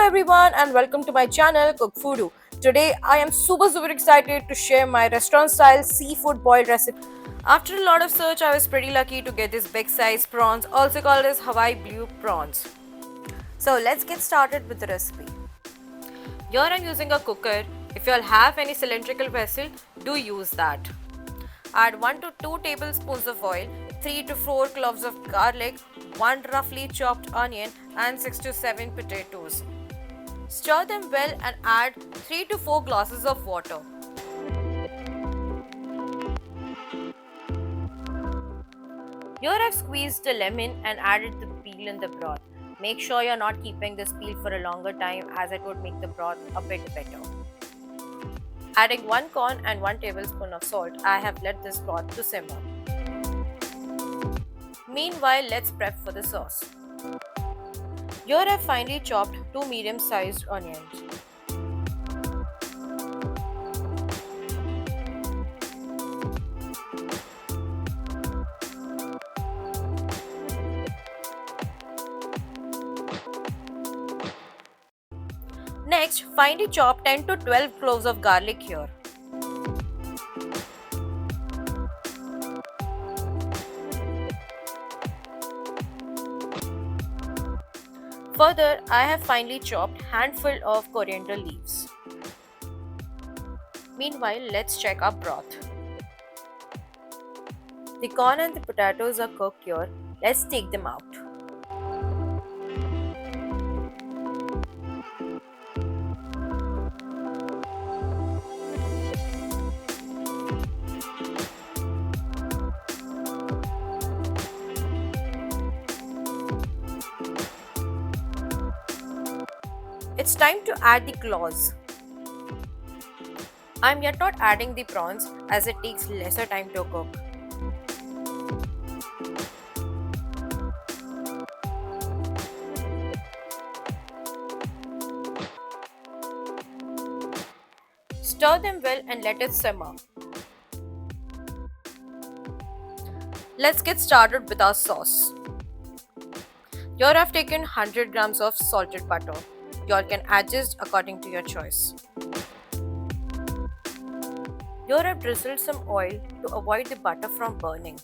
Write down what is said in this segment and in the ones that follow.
everyone and welcome to my channel CookFodo. Today I am super excited to share my restaurant style seafood boiled recipe. After a lot of search, I was pretty lucky to get this big size prawns, also called as Hawaii blue prawns. So let's get started with the recipe. Here I'm using a cooker. If you all have any cylindrical vessel, do use that. Add 1 to 2 tablespoons of oil, 3 to 4 cloves of garlic, 1 roughly chopped onion and 6 to 7 potatoes. Stir them well and add 3 to 4 glasses of water. Here I've squeezed a lemon and added the peel in the broth. Make sure you're not keeping this peel for a longer time as it would make the broth a bit better. Adding 1 corn and 1 tablespoon of salt, I have let this broth to simmer. Meanwhile, let's prep for the sauce. Here I've finely chopped 2 medium-sized onions. Next, finely chop 10 to 12 cloves of garlic here. Further, I have finely chopped handful of coriander leaves. Meanwhile, let's check our broth. The corn and the potatoes are cooked here. Let's take them out. It's time to add the claws. I'm yet not adding the prawns as it takes lesser time to cook. Stir them well and let it simmer. Let's get started with our sauce. Here I've taken 100 grams of salted butter. You all can adjust according to your choice. Here I've drizzled some oil to avoid the butter from burning.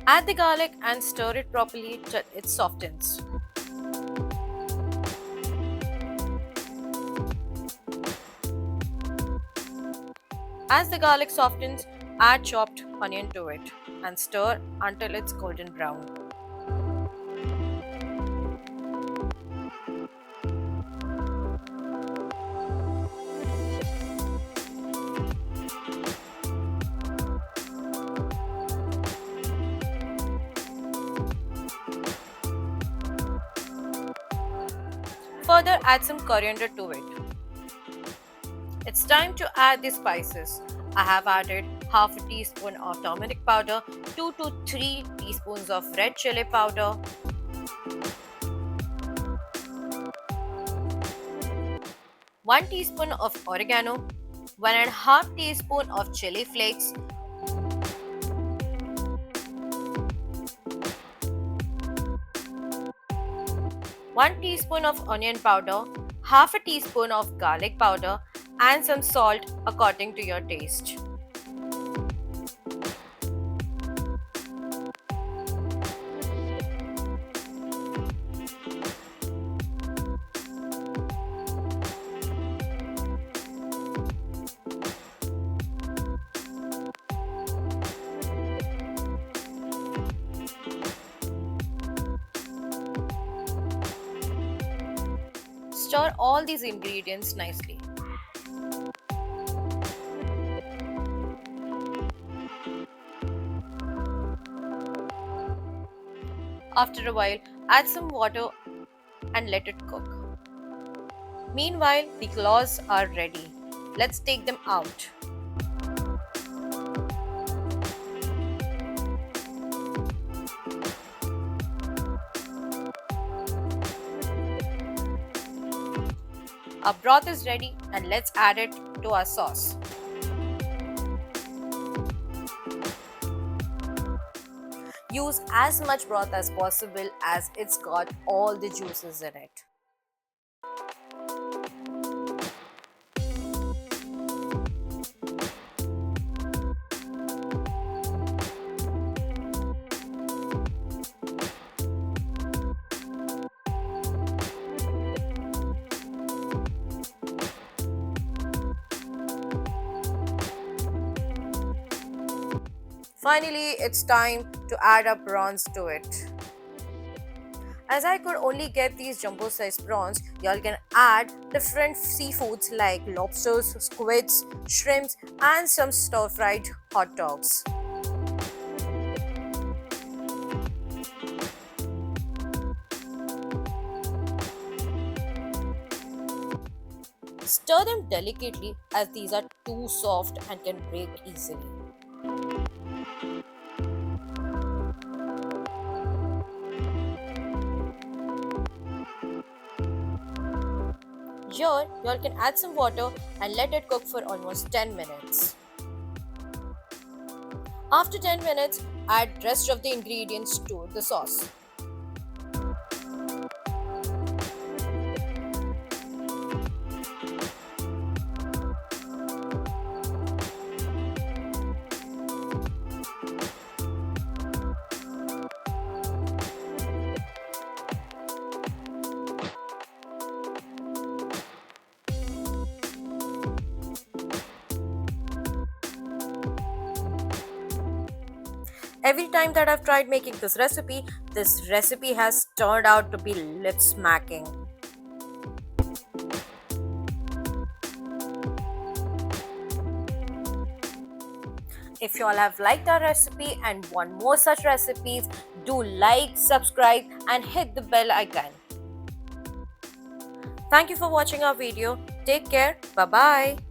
Add the garlic and stir it properly till it softens. As the garlic softens, add chopped onion to it and stir until it's golden brown. Further, add some coriander to it. It's time to add the spices. I have added half a teaspoon of turmeric powder, 2 to 3 teaspoons of red chili powder, 1 teaspoon of oregano, 1.5 teaspoon of chili flakes, 1 teaspoon of onion powder, half a teaspoon of garlic powder, and some salt according to your taste. Stir all these ingredients nicely. After a while, add some water and let it cook. Meanwhile, the claws are ready. Let's take them out. Our broth is ready and let's add it to our sauce. Use as much broth as possible as it's got all the juices in it. Finally, it's time to add our prawns to it. As I could only get these jumbo sized prawns, y'all can add different seafoods like lobsters, squids, shrimps, and some stir fried hot dogs. Stir them delicately as these are too soft and can break easily. Here, y'all can add some water and let it cook for almost 10 minutes. After 10 minutes, add rest of the ingredients to the sauce. Every time that I've tried making this recipe has turned out to be lip smacking. If you all have liked our recipe and want more such recipes, do like, subscribe, and hit the bell icon. Thank you for watching our video. Take care. Bye bye.